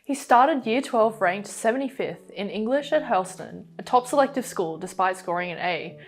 He started Year 12 ranked 75th in English at Hurlstone, a top selective school despite scoring an A.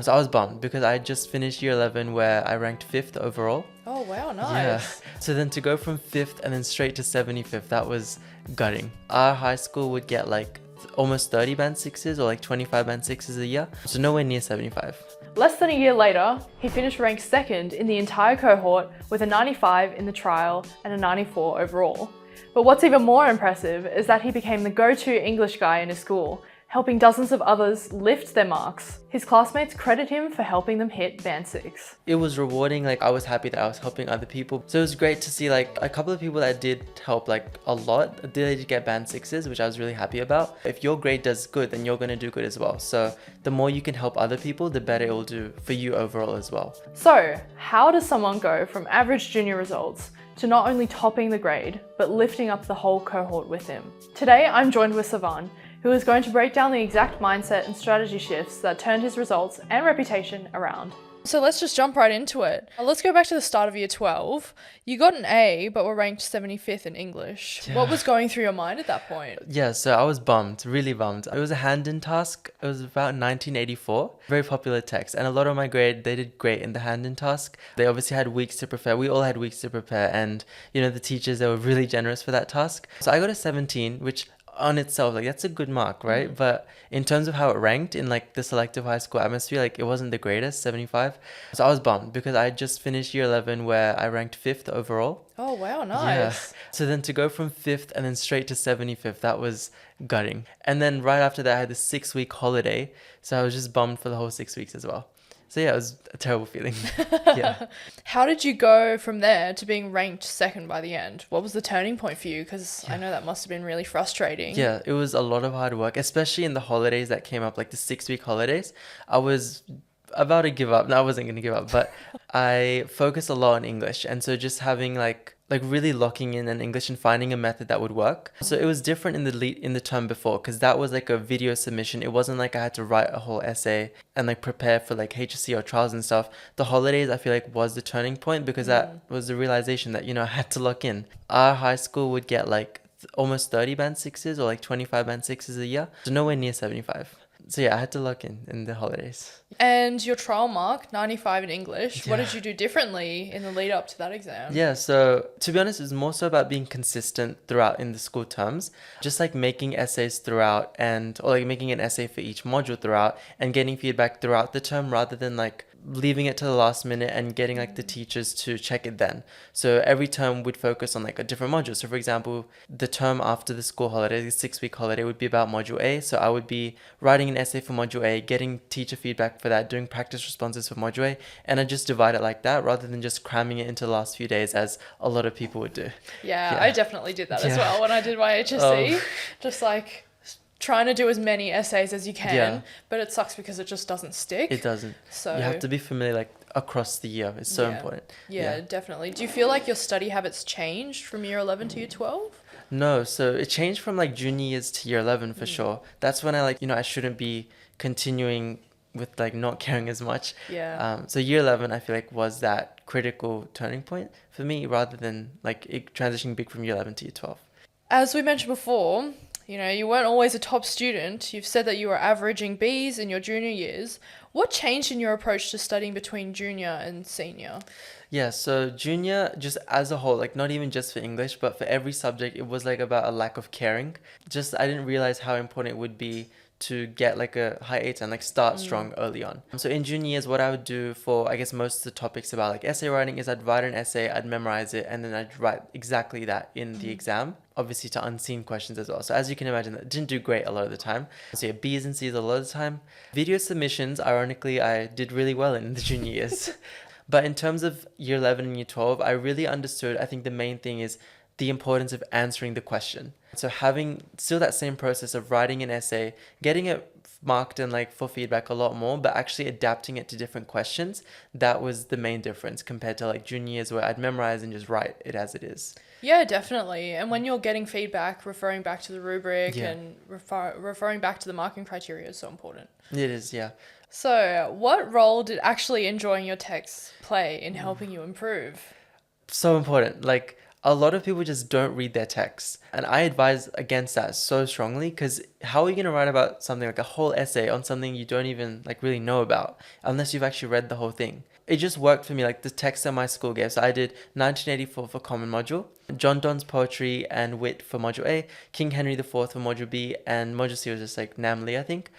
So I was bummed because I just finished year 11 where I ranked 5th overall. Oh wow, Yeah. nice. So then to go from 5th and then straight to 75th, that was gutting. Our high school would get like almost 30 band 6s or like 25 band 6s a year. So nowhere near 75. Less than a year later, he finished ranked second in the entire cohort with a 95 in the trial and a 94 overall. But what's even more impressive is that he became the go-to English guy in his school, helping dozens of others lift their marks. His classmates credit him for helping them hit band 6. It was rewarding, like I was happy that I was helping other people. So it was great to see like a couple of people that did help like a lot, they did get band 6s, which I was really happy about. If your grade does good, then you're gonna do good as well. So the more you can help other people, the better it will do for you overall as well. So, how does someone go from average junior results to not only topping the grade, but lifting up the whole cohort with him? Today, I'm joined with Saavan, who is going to break down the exact mindset and strategy shifts that turned his results and reputation around. So let's just jump right into it. Let's go back to the start of year 12. You got an A, but were ranked 75th in English. Yeah. What was going through your mind at that point? Yeah, so I was bummed, really bummed. It was a hand-in task. It was about 1984, very popular text. And a lot of my grade, they did great in the hand-in task. They obviously had weeks to prepare. We all had weeks to prepare. And, you know, the teachers, they were really generous for that task. So I got a 17, which on itself, like that's a good mark, right? But in terms of how it ranked in like the selective high school atmosphere, like it wasn't the greatest, 75. So I was bummed because I just finished year 11 where I ranked 5th overall. Oh wow, Yeah. nice. So then to go from 5th and then straight to 75th, that was gutting. And then right after that, I had the 6-week holiday. So I was just bummed for the whole 6 weeks as well. So yeah, it was a terrible feeling. Yeah. How did you go from there to being ranked second by the end? What was the turning point for you? Because I know that must have been really frustrating. Yeah, it was a lot of hard work, especially in the holidays that came up, like the 6-week holidays. I was about to give up. No, I wasn't going to give up, but I focused a lot on English. And so just having like really locking in English and finding a method that would work. So it was different in the term before because that was like a video submission. It wasn't like I had to write a whole essay and like prepare for like HSC or trials and stuff. The holidays I feel like was the turning point because that was the realization that, you know, I had to lock in. Our high school would get like almost 30 band 6s or like 25 band 6s a year. So nowhere near 75. So yeah, I had to lock in the holidays. And your trial mark, 95 in English, what Yeah. did you do differently in the lead up to that exam? Yeah, so to be honest, it's more so about being consistent throughout in the school terms. Just like making essays throughout or like making an essay for each module throughout and getting feedback throughout the term rather than like leaving it to the last minute and getting like the teachers to check it then. So every term would focus on like a different module. So for example, the term after the school holiday, the 6-week holiday would be about module A. So I would be writing an essay for module A, getting teacher feedback for that, doing practice responses for module A, and I just divide it like that rather than just cramming it into the last few days as a lot of people would do. Yeah, Yeah. I definitely did that as Yeah. well when I did my HSC. Oh. Just like trying to do as many essays as you can, Yeah. but it sucks because it just doesn't stick. It doesn't. So You have to be familiar like across the year. It's so Yeah. important. Yeah, definitely. Do you feel like your study habits changed from year 11 to year 12? No, so it changed from like junior years to year 11 for sure. That's when I like, you know, I shouldn't be continuing with like not caring as much. Yeah. So year 11 I feel like was that critical turning point for me rather than like it transitioning big from year 11 to year 12. As we mentioned before, you know, you weren't always a top student. You've said that you were averaging Bs in your junior years. What changed in your approach to studying between junior and senior? Yeah, so junior, just as a whole, like not even just for English, but for every subject, it was like about a lack of caring. Just I didn't realize how important it would be to get like a high 8 and like start strong early on. So in junior years, what I would do for I guess most of the topics about like essay writing is I'd write an essay, I'd memorize it, and then I'd write exactly that in the exam. Obviously to unseen questions as well. So as you can imagine, that didn't do great a lot of the time. So yeah, B's and C's a lot of the time. Video submissions, ironically, I did really well in the junior years. But in terms of year 11 and year 12, I really understood, I think the main thing is the importance of answering the question. So having still that same process of writing an essay, getting it marked and like for feedback a lot more, but actually adapting it to different questions, that was the main difference compared to like junior years where I'd memorize and just write it as it is. Yeah, definitely. And when you're getting feedback, referring back to the rubric Yeah. and referring back to the marking criteria is so important. It is, yeah. So, what role did actually enjoying your texts play in helping you improve? So important. Like A lot of people just don't read their texts. And I advise against that so strongly, because how are you going to write about something like a whole essay on something you don't even like really know about unless you've actually read the whole thing? It just worked for me, like the text that my school gave. So I did 1984 for common module, John Donne's poetry and wit for module A, King Henry IV for module B, and module C was just like Namely, I think.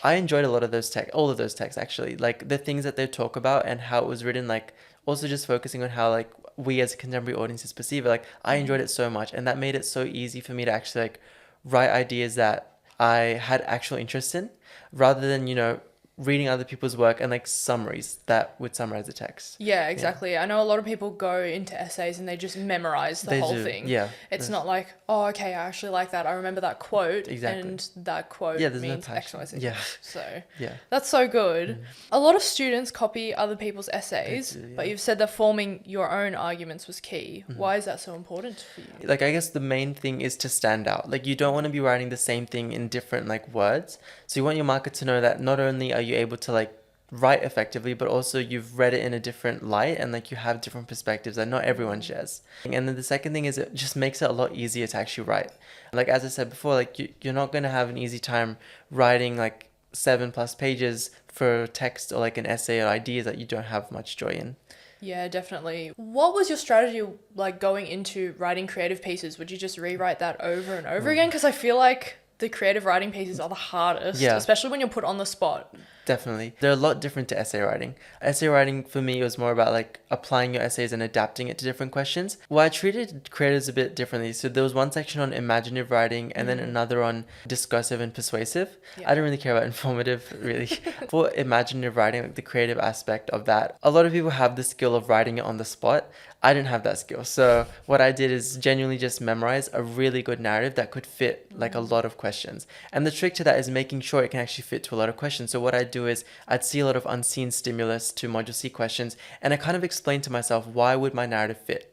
I enjoyed a lot of those texts, all of those texts actually, like the things that they talk about and how it was written, like also just focusing on how like we as contemporary audiences perceive it. Like I enjoyed it so much, and that made it so easy for me to actually like write ideas that I had actual interest in, rather than, you know, reading other people's work and like summaries that would summarize the text. Yeah, exactly. I know a lot of people go into essays and they just memorize the whole thing. Yeah. It's not like, oh, okay, I actually like that. I remember that quote. Exactly. And that quote Yeah, there's no means X, Y, Z. Yeah. So Yeah. that's so good. A lot of students copy other people's essays, They do, yeah. but you've said that forming your own arguments was key. Why is that so important for you? Like I guess the main thing is to stand out. Like you don't want to be writing the same thing in different like words. So you want your marker to know that not only are you able to like write effectively, but also you've read it in a different light, and like you have different perspectives that not everyone shares. And then the second thing is it just makes it a lot easier to actually write. Like as I said before, like you're not going to have an easy time writing like 7+ pages for text or like an essay or ideas that you don't have much joy in. Yeah, definitely. What was your strategy like going into writing creative pieces? Would you just rewrite that over and over again? Because I feel like the creative writing pieces are the hardest, especially when you're put on the spot. Definitely. They're a lot different to essay writing. Essay writing for me was more about like applying your essays and adapting it to different questions. Well, I treated creatives a bit differently. So there was one section on imaginative writing and then another on discursive and persuasive. I didn't really care about informative, really. For imaginative writing, like the creative aspect of that, a lot of people have the skill of writing it on the spot. I didn't have that skill. So what I did is genuinely just memorize a really good narrative that could fit like a lot of questions. And the trick to that is making sure it can actually fit to a lot of questions. So what I do is I'd see a lot of unseen stimulus to module C questions, and I kind of explained to myself, why would my narrative fit?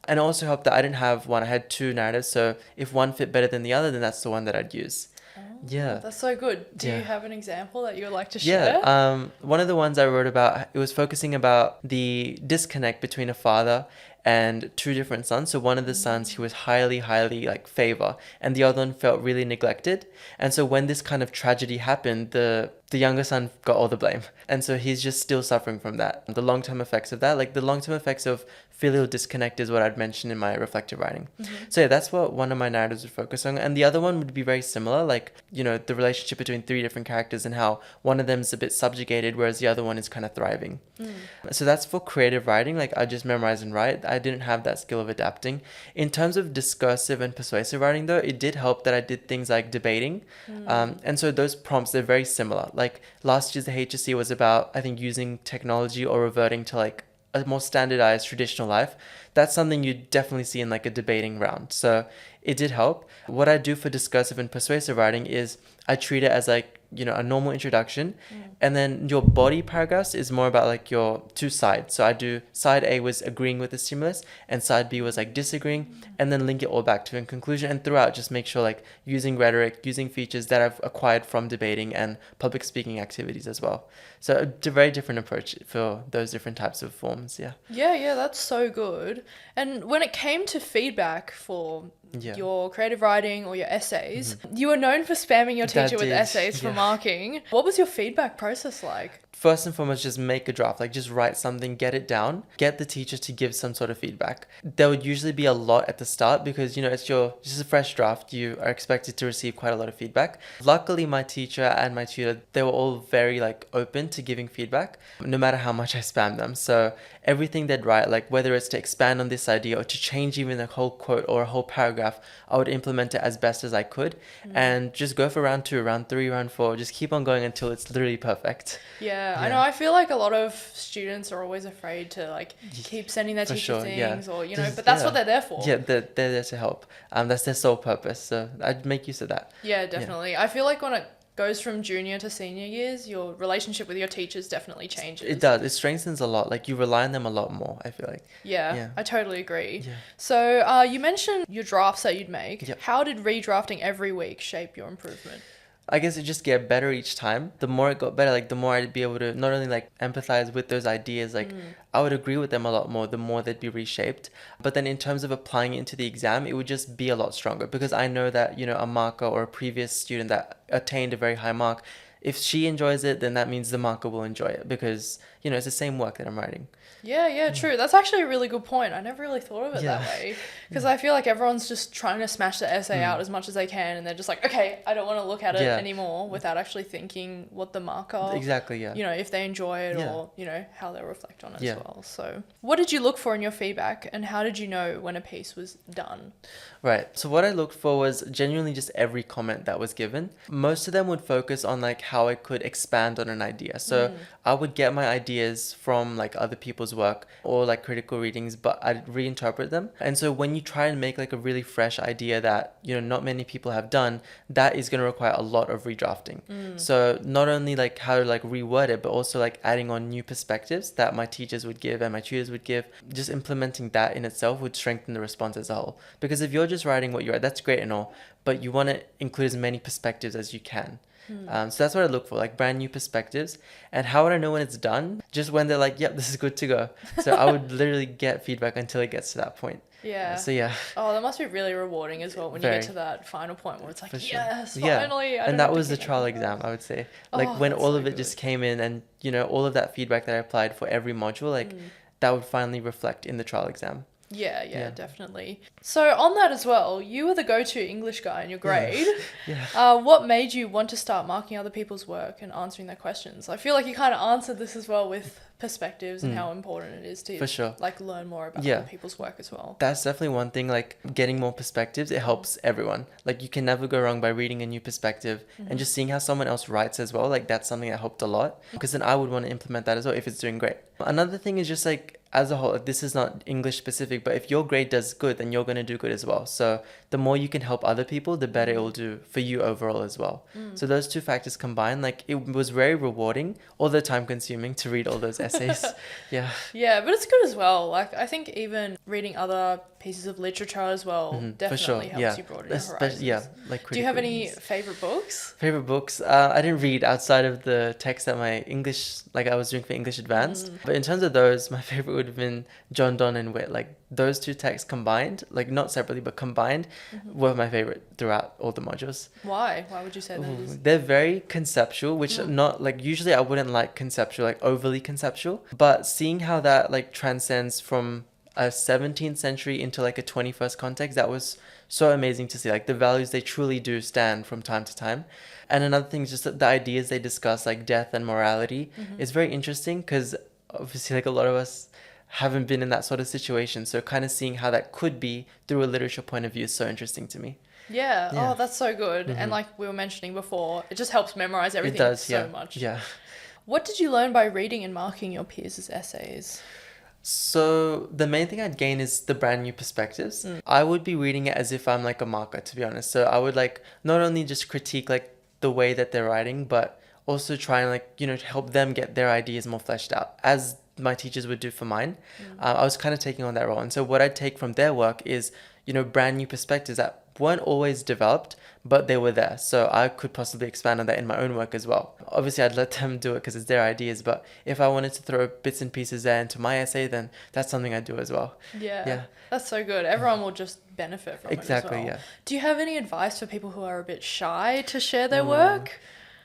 And it also helped that I didn't have one, I had two narratives. So if one fit better than the other, then that's the one that I'd use. Yeah. That's so good. Do you have an example that you would like to share? Yeah. One of the ones I wrote about, it was focusing about the disconnect between a father and two different sons. So one of the sons he was highly like favor, and the other one felt really neglected. And so when this kind of tragedy happened, the younger son got all the blame. And so he's just still suffering from that. The long-term effects of that, like the long-term effects of filial disconnect is what I'd mentioned in my reflective writing. So yeah, that's what one of my narratives would focus on. And the other one would be very similar, like, you know, the relationship between three different characters and how one of them is a bit subjugated, whereas the other one is kind of thriving. So that's for creative writing. Like I just memorize and write. I didn't have that skill of adapting. In terms of discursive and persuasive writing though, it did help that I did things like debating. And so those prompts, they're very similar. Like last year's the HSC was about, I think, using technology or reverting to like a more standardized traditional life. That's something you definitely see in like a debating round. So it did help. What I do for discursive and persuasive writing is I treat it as like, you know, a normal introduction. And then your body paragraphs is more about like your two sides. So I do side A was agreeing with the stimulus and side B was like disagreeing, and then link it all back to in conclusion. And throughout, just make sure like using rhetoric, using features that I've acquired from debating and public speaking activities as well. So it's a very different approach for those different types of forms. Yeah, that's so good. And when it came to feedback for your creative writing or your essays, you were known for spamming your teacher with essays for marking. What was your feedback process like? First and foremost, just make a draft, like just write something, get it down, get the teacher to give some sort of feedback. There would usually be a lot at the start because, you know, it's just a fresh draft. You are expected to receive quite a lot of feedback. Luckily, my teacher and my tutor, they were all very like open to giving feedback, no matter how much I spam them. So everything they'd write, like whether it's to expand on this idea or to change even a whole quote or a whole paragraph, I would implement it as best as I could and just go for round 2, round 3, round 4, just keep on going until it's literally perfect. Yeah, I know. I feel like a lot of students are always afraid to like keep sending their teacher things or, you know, but that's what they're there for. Yeah, they're there to help. That's their sole purpose. So I'd make use of that. Yeah, definitely. I feel like when it goes from junior to senior years, your relationship with your teachers definitely changes. It does. It strengthens a lot. Like you rely on them a lot more, I feel like. Yeah. I totally agree. Yeah. So you mentioned your drafts that you'd make. Yep. How did redrafting every week shape your improvement? I guess it just get better each time. The more it got better, like the more I'd be able to not only like empathize with those ideas, like I would agree with them a lot more, the more they'd be reshaped. But then in terms of applying it into the exam, it would just be a lot stronger because I know that, you know, a marker or a previous student that attained a very high mark, if she enjoys it, then that means the marker will enjoy it because, you know, it's the same work that I'm writing. Yeah, true. That's actually a really good point. I never really thought of it that way because I feel like everyone's just trying to smash the essay out as much as they can, and they're just like, okay, I don't want to look at it anymore without actually thinking what the marker, exactly, you know, if they enjoy it or, you know, how they reflect on it as well. So what did you look for in your feedback, and how did you know when a piece was done? Right. So what I looked for was genuinely just every comment that was given. Most of them would focus on like how I could expand on an idea. So I would get my ideas from like other people's work or like critical readings, but I'd reinterpret them. And so when you try and make like a really fresh idea that, you know, not many people have done, that is going to require a lot of redrafting. So not only like how to like reword it, but also like adding on new perspectives that my teachers would give and my tutors would give. Just implementing that in itself would strengthen the response as a whole. Because if you're just writing what you write, that's great and all, but you want to include as many perspectives as you can. So that's what I look for, like brand new perspectives. And how would I know when it's done? Just when they're like, yep, this is good to go. So I would literally get feedback until it gets to that point. So yeah. Oh, that must be really rewarding as well when you get to that final point where it's like, yes, finally. And that was the trial exam, I would say. Like when all of it just came in and, you know, all of that feedback that I applied for every module, like that would finally reflect in the trial exam. Yeah, definitely. So on that as well, you were the go-to English guy in your grade. What made you want to start marking other people's work and answering their questions? I feel like you kind of answered this as well with perspectives and how important it is to like learn more about other people's work as well. That's definitely one thing, like getting more perspectives, it helps everyone. Like you can never go wrong by reading a new perspective and just seeing how someone else writes as well. Like that's something that helped a lot because then I would want to implement that as well if it's doing great. Another thing is just like as a whole, this is not English specific, but if your grade does good, then you're going to do good as well. So the more you can help other people, the better it will do for you overall as well. So those two factors combined, like it was very rewarding, although time consuming to read all those essays. Yeah, but it's good as well. Like I think even reading other pieces of literature as well definitely helps you broaden your horizons. Like do you have any favorite books? Favorite books? I didn't read outside of the text that my English, like I was doing for English Advanced. But in terms of those, my favorite would have been John Donne and Wit. Like those two texts combined, like not separately but combined, were my favorite throughout all the modules. Why would you say that? They're very conceptual, which not like usually I wouldn't like conceptual, like overly conceptual, but seeing how that like transcends from a 17th century into like a 21st context, that was so amazing to see. Like the values, they truly do stand from time to time. And another thing is just that the ideas they discuss, like death and morality, is very interesting because obviously like a lot of us haven't been in that sort of situation. So kind of seeing how that could be through a literature point of view is so interesting to me. Yeah. Oh, that's so good. And like we were mentioning before, it just helps memorize everything so much. Yeah. What did you learn by reading and marking your peers' essays? So the main thing I'd gain is the brand new perspectives. I would be reading it as if I'm like a marker, to be honest. So I would like not only just critique like the way that they're writing, but also try and like, you know, help them get their ideas more fleshed out as my teachers would do for mine. I was kind of taking on that role. And so what I'd take from their work is, you know, brand new perspectives that weren't always developed, but they were there. So I could possibly expand on that in my own work as well. Obviously, I'd let them do it because it's their ideas. But if I wanted to throw bits and pieces there into my essay, then that's something I'd do as well. Yeah. That's so good. Everyone will just benefit from it as well. Do you have any advice for people who are a bit shy to share their work?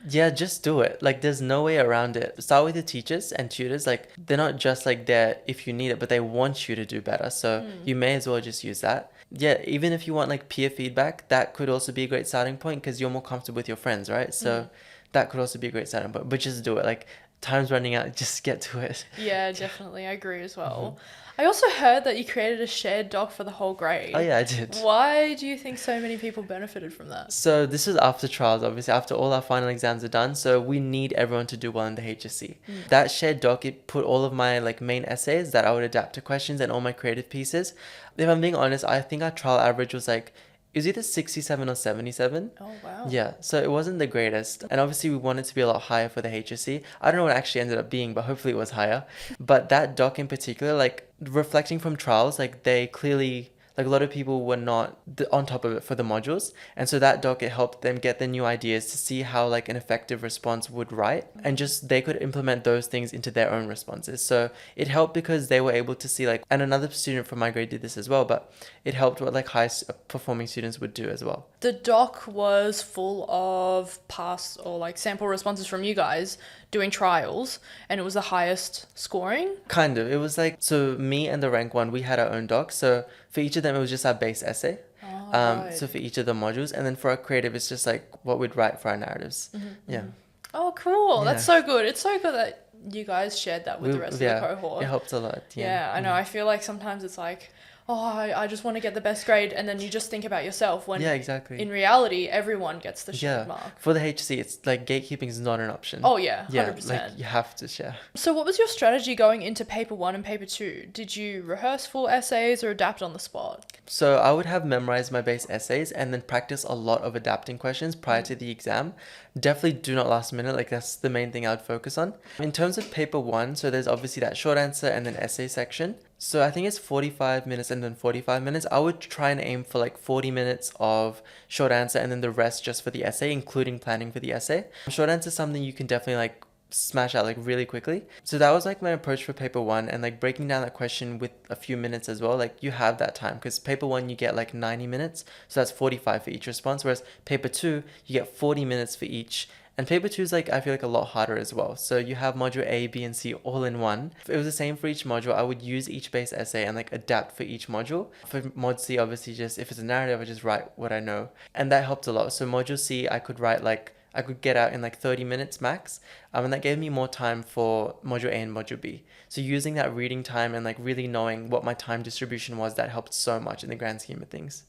Yeah, just do it. Like there's no way around it. Start with your teachers and tutors. Like they're not just like there if you need it, but they want you to do better. So you may as well just use that. Yeah, even if you want like peer feedback, that could also be a great starting point because you're more comfortable with your friends, right? So that could also be a great starting point. But just do it. Like time's running out, just get to it. Yeah, definitely. I agree as well. I also heard that you created a shared doc for the whole grade. Oh yeah, I did. Why do you think so many people benefited from that? So this was after trials, obviously, after all our final exams are done. So we need everyone to do well in the HSC. That shared doc, it put all of my like main essays that I would adapt to questions and all my creative pieces. If I'm being honest, I think our trial average was like, it was either 67 or 77. Oh, wow. Yeah, so it wasn't the greatest. And obviously we wanted to be a lot higher for the HSC. I don't know what it actually ended up being, but hopefully it was higher. But that doc in particular, like reflecting from trials, like they clearly Like a lot of people were not on top of it for the modules. And so that doc, it helped them get the new ideas to see how like an effective response would write, and just they could implement those things into their own responses. So it helped because they were able to see like, and another student from my grade did this as well, but it helped what like high performing students would do as well. The doc was full of past or like sample responses from you guys doing trials, and it was the highest scoring. Kind of. It was like, so me and the rank one, we had our own doc. So for each of them, it was just our base essay. Right. So for each of the modules, and then for our creative, it's just like what we'd write for our narratives. Yeah. Oh, cool. Yeah. That's so good. It's so good that you guys shared that with the rest of the cohort. It helped a lot. Yeah, I know. I feel like sometimes it's like, oh, I just want to get the best grade, and then you just think about yourself when exactly. in reality, everyone gets the shared mark. For the HSC, it's like gatekeeping is not an option. Oh, yeah, 100%. Yeah, like you have to share. So what was your strategy going into paper 1 and paper 2? Did you rehearse full essays or adapt on the spot? So I would have memorized my base essays and then practice a lot of adapting questions prior to the exam. Definitely do not last minute. Like that's the main thing I would focus on. In terms of paper 1, so there's obviously that short answer and then essay section. So I think it's 45 minutes and then 45 minutes. I would try and aim for like 40 minutes of short answer and then the rest just for the essay, including planning for the essay. Short answer is something you can definitely like smash out like really quickly. So that was like my approach for paper 1, and like breaking down that question with a few minutes as well. Like you have that time because paper 1 you get like 90 minutes, so that's 45 for each response, whereas paper 2 you get 40 minutes for each. And paper 2 is like, I feel like a lot harder as well. So you have module A, B, and C all in one. If it was the same for each module, I would use each base essay and like adapt for each module. For mod C, obviously just, if it's a narrative, I just write what I know. And that helped a lot. So module C, I could write like, I could get out in like 30 minutes max. And that gave me more time for module A and module B. So using that reading time and like really knowing what my time distribution was, that helped so much in the grand scheme of things.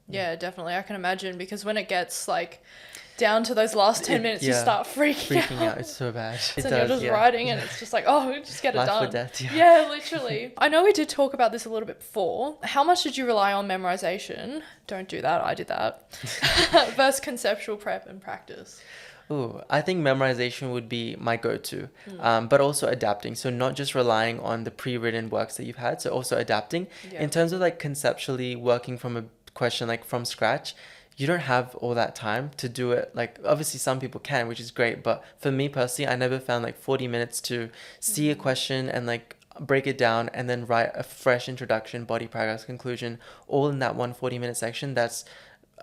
Yeah, definitely. I can imagine, because when it gets like down to those last 10 minutes, you start freaking out. It's so bad. And you're just writing and it's just like, oh, just get it Life done. or death, Yeah, literally. I know we did talk about this a little bit before. How much did you rely on memorization? Don't do that. I did that. Versus conceptual prep and practice. Ooh, I think memorization would be my go-to, but also adapting. So not just relying on the pre-written works that you've had, so also adapting. In terms of like conceptually working from a question like from scratch, you don't have all that time to do it. Like obviously some people can, which is great, but for me personally, I never found like 40 minutes to see a question and like break it down and then write a fresh introduction, body, paragraph, conclusion, all in that 140-minute section. That's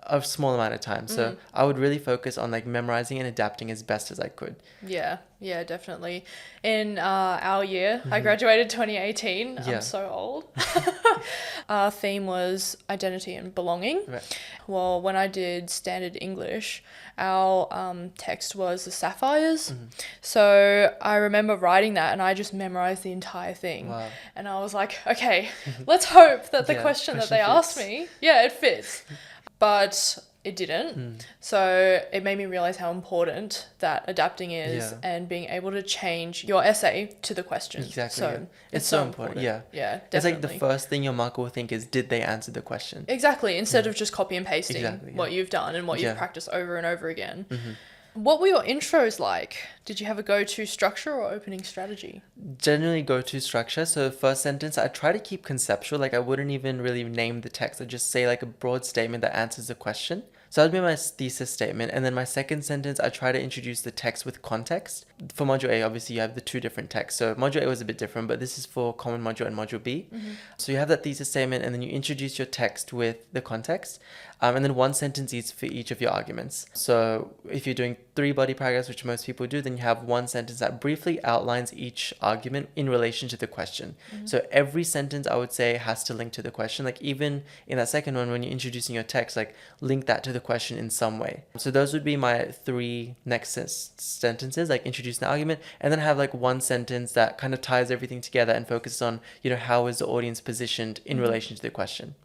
a small amount of time. So I would really focus on like memorizing and adapting as best as I could. Yeah, definitely. In our year, I graduated 2018. Yeah. I'm so old. Our theme was identity and belonging. Right. Well, when I did standard English, our text was the sapphires. So I remember writing that and I just memorized the entire thing. Wow. And I was like, okay, let's hope that the question that they fits. asked me, it fits. But it didn't. So it made me realize how important that adapting is and being able to change your essay to the question. Exactly. So it's so important. Yeah, definitely. It's like the first thing your marker will think is, did they answer the question? Exactly. Instead of just copy and pasting what you've done and what you've practiced over and over again. What were your intros like? Did you have a go-to structure or opening strategy? Generally go-to structure. So first sentence, I try to keep conceptual. Like I wouldn't even really name the text. I'd just say like a broad statement that answers the question. So that would be my thesis statement. And then my second sentence, I try to introduce the text with context. For module A, obviously you have the two different texts. So module A was a bit different, but this is for common module and module B. So you have that thesis statement and then you introduce your text with the context. And then one sentence each for each of your arguments. So if you're doing 3 body paragraphs, which most people do, then you have one sentence that briefly outlines each argument in relation to the question. So every sentence, I would say, has to link to the question. Like even in that second one, when you're introducing your text, like link that to the question in some way. So those would be my 3 next sentences, like introduce an argument, and then have like one sentence that kind of ties everything together and focuses on, how is the audience positioned in relation to the question.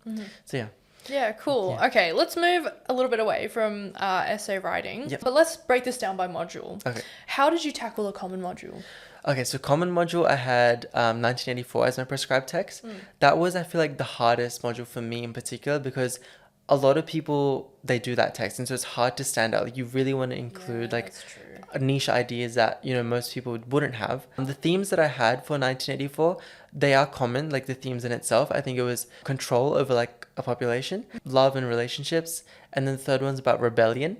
So yeah. Yeah, cool. Yeah. Okay, let's move a little bit away from essay writing, but let's break this down by module. Okay. How did you tackle a common module? Okay, so common module, I had 1984 as my prescribed text. That was, I feel like, the hardest module for me in particular because a lot of people, they do that text, and so it's hard to stand out. Like, you really want to include like that's true. niche ideas that, you know, most people wouldn't have. The themes that I had for 1984, they are common, like the themes in itself. I think it was control over like a population, love and relationships, and then the third one's about rebellion.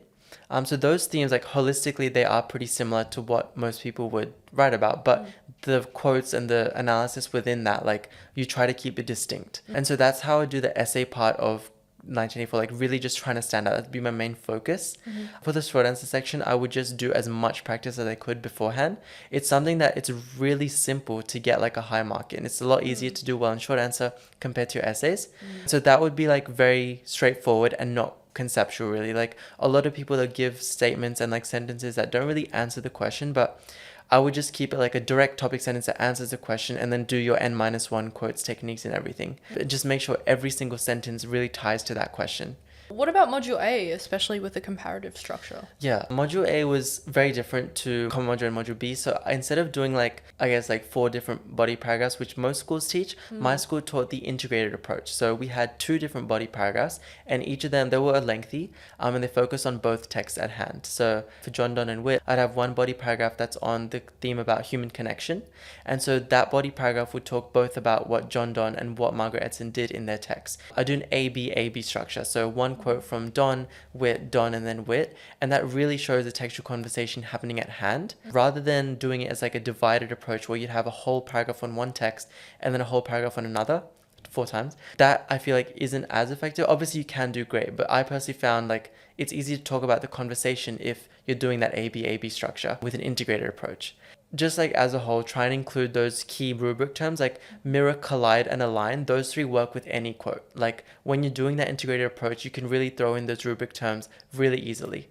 So those themes, like holistically, they are pretty similar to what most people would write about, but the quotes and the analysis within that, like, you try to keep it distinct. And so that's how I do the essay part of 1984, like really just trying to stand out. That'd be my main focus. For the short answer section, I would just do as much practice as I could beforehand. It's something that it's really simple to get like a high mark in. It's a lot easier to do well in short answer compared to your essays. So that would be like very straightforward and not conceptual, really. Like, a lot of people that give statements and like sentences that don't really answer the question, but I would just keep it like a direct topic sentence that answers the question, and then do your N-1 quotes techniques and everything. Just make sure every single sentence really ties to that question. What about Module A, especially with the comparative structure? Yeah, Module A was very different to Common Module and Module B. So instead of doing like, I guess like 4 different body paragraphs, which most schools teach, my school taught the integrated approach. So we had 2 different body paragraphs, and each of them, they were lengthy, and they focused on both texts at hand. So for John Donne and Wit, I'd have one body paragraph that's on the theme about human connection. And so that body paragraph would talk both about what John Donne and what Margaret Edson did in their text. I do an A-B structure. So one quote from Donne, Wit, Donne, and then Wit, and that really shows the textual conversation happening at hand, rather than doing it as like a divided approach where you'd have a whole paragraph on one text and then a whole paragraph on another 4 times. That I feel like isn't as effective. Obviously you can do great, but I personally found like it's easy to talk about the conversation if you're doing that A-B structure with an integrated approach. Just like as a whole, try and include those key rubric terms like mirror, collide, and align. Those 3 work with any quote. Like, when you're doing that integrated approach, you can really throw in those rubric terms really easily.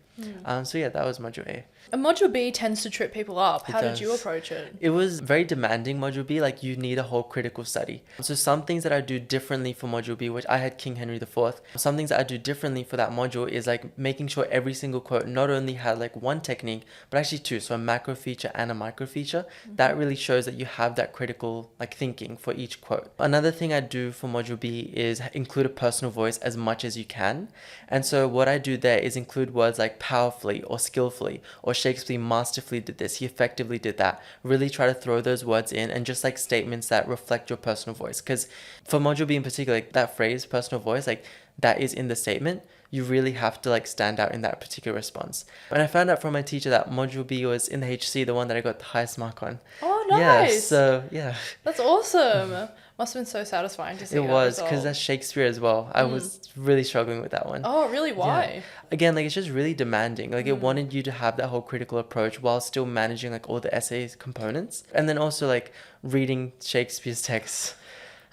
So yeah, that was Module A. And Module B tends to trip people up. How did does. you approach it? It was very demanding, Module B. Like, you need a whole critical study. So some things that I do differently for Module B, which I had King Henry IV, some things that I do differently for that module is like making sure every single quote not only had like one technique, but actually 2. So a macro feature and a micro feature. That really shows that you have that critical like thinking for each quote. Another thing I do for Module B is include a personal voice as much as you can. And so what I do there is include words like powerfully or skillfully, or Shakespeare masterfully did this, he effectively did that. Really try to throw those words in, and just like statements that reflect your personal voice. Because for Module B in particular, like that phrase, personal voice, like that is in the statement. You really have to like stand out in that particular response. And I found out from my teacher that Module B was in the HSC, the one that I got the highest mark on. Oh, nice. Yeah, so yeah. That's awesome. Must have been so satisfying to see It that was, result. because that's Shakespeare as well. I was really struggling with that one. Oh, really? Why? Yeah. Again, like, it's just really demanding. Like, it wanted you to have that whole critical approach while still managing like all the essays components, and then also like reading Shakespeare's texts.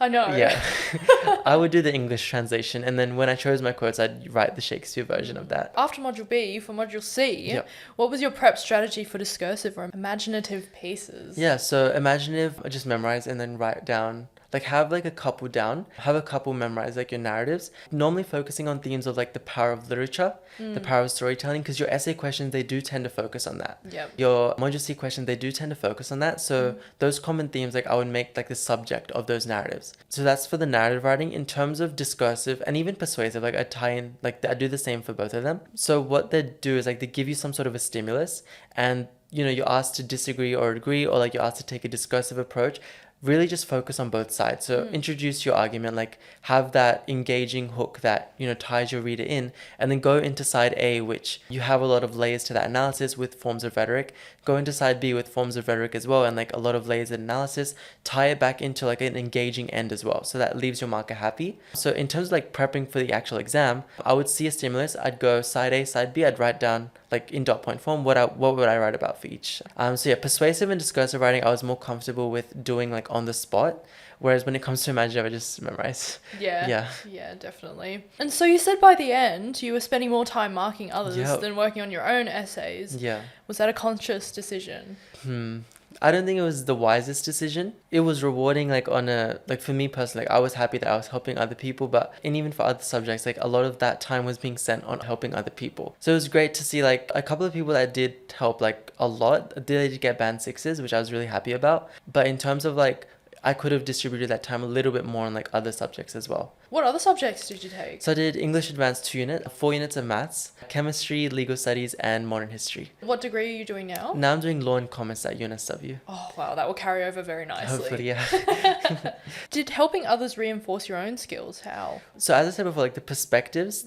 I know. Yeah. I would do the English translation, and then when I chose my quotes, I'd write the Shakespeare version of that. After Module B, for Module C, Yep. what was your prep strategy for discursive or imaginative pieces? Yeah, so imaginative, just memorize and then write down. Like, have like a couple down, have a couple memorize like your narratives, normally focusing on themes of like the power of literature, the power of storytelling, because your essay questions, they do tend to focus on that. Yep. Your Module C questions, they do tend to focus on that. So those common themes, like I would make like the subject of those narratives. So that's for the narrative writing. In terms of discursive and even persuasive, like I tie in, like I do the same for both of them. So what they do is like they give you some sort of a stimulus, and you know, you're asked to disagree or agree, or like you're asked to take a discursive approach. Really just focus on both sides. So introduce your argument, like have that engaging hook that, you know, ties your reader in, and then go into side A, which you have a lot of layers to that analysis with forms of rhetoric. Go into side B with forms of rhetoric as well, and like a lot of layers of analysis. Tie it back into like an engaging end as well, so that leaves your marker happy. So in terms of like prepping for the actual exam, I would see a stimulus, I'd go side A, side B, I'd write down like in dot point form what would I write about for each. So yeah, persuasive and discursive writing I was more comfortable with doing like on the spot, whereas when it comes to imaginative I just memorize. Yeah, definitely. And so you said by the end you were spending more time marking others Yep. than working on your own essays. Yeah. Was that a conscious decision? I don't think it was the wisest decision. It was rewarding, like on a, like for me personally, like I was happy that I was helping other people, but, and even for other subjects, like a lot of that time was being spent on helping other people. So it was great to see like a couple of people that did help like a lot, they did get band 6s, which I was really happy about. But in terms of like, I could have distributed that time a little bit more on like other subjects as well. What other subjects did you take? So I did English Advanced 2 unit, 4 units of maths, chemistry, legal studies, and modern history. What degree are you doing now? Now I'm doing law and commerce at UNSW. Oh, wow, that will carry over very nicely. Hopefully, yeah. Did helping others reinforce your own skills? How? So as I said before, like the perspectives,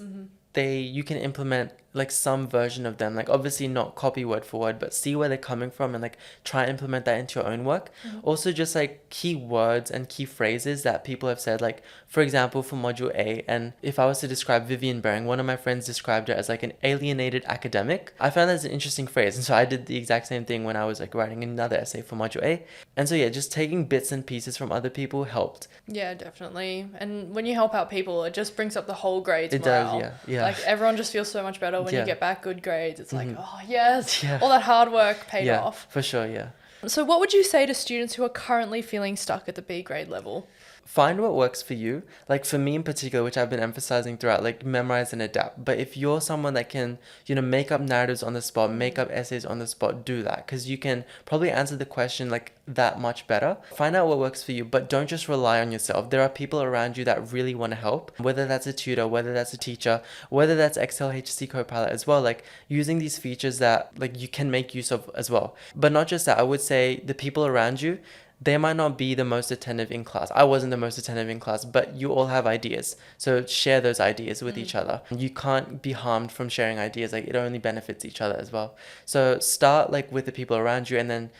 you can implement like some version of them, like obviously not copy word for word, but see where they're coming from and like try and implement that into your own work. Also just like key words and key phrases that people have said, like for example for module A, and if I was to describe Vivian Bering, one of my friends described her as like an alienated academic. I found that's an interesting phrase, and so I did the exact same thing when I was like writing another essay for module A. And so yeah, just taking bits and pieces from other people helped. Yeah, definitely. And when you help out people, it just brings up the whole grades It morale. does, yeah. Like everyone just feels so much better when Yeah. you get back good grades. It's like, oh yes, Yeah. all that hard work paid Yeah, off. for sure, yeah. So what would you say to students who are currently feeling stuck at the B grade level? Find what works for you. Like for me in particular, which I've been emphasizing throughout, like memorize and adapt. But if you're someone that can, make up narratives on the spot, make up essays on the spot, do that. Because you can probably answer the question like that much better. Find out what works for you, but don't just rely on yourself. There are people around you that really want to help, whether that's a tutor, whether that's a teacher, whether that's Excel HSC Copilot as well, like using these features that like you can make use of as well. But not just that, I would say the people around you, they might not be the most attentive in class. I wasn't the most attentive in class, but you all have ideas. So share those ideas with each other. You can't be harmed from sharing ideas. Like it only benefits each other as well. So start like with the people around you, and then,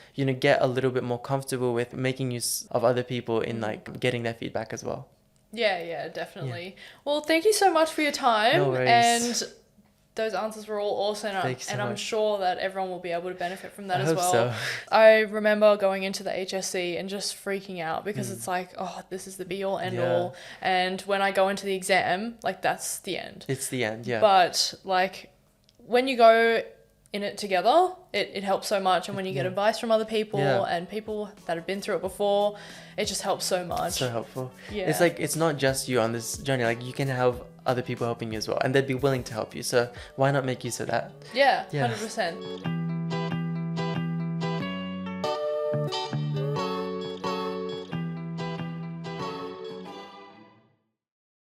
get a little bit more comfortable with making use of other people in like getting their feedback as well. Yeah, definitely. Well, thank you so much for your time. No worries. And those answers were all awesome, Thank you so and I'm much. sure that everyone will be able to benefit from that I as hope well. so. I remember going into the HSC and just freaking out because it's like, oh, this is the be all end all. And when I go into the exam, like that's the end. It's the end, yeah. But like when you go in it together, it helps so much. And when you get advice from other people and people that have been through it before, it just helps so much. So helpful. Yeah. It's like, it's not just you on this journey. Like you can have other people helping you as well, and they'd be willing to help you. So why not make use of that? Yeah, Yeah. 100%.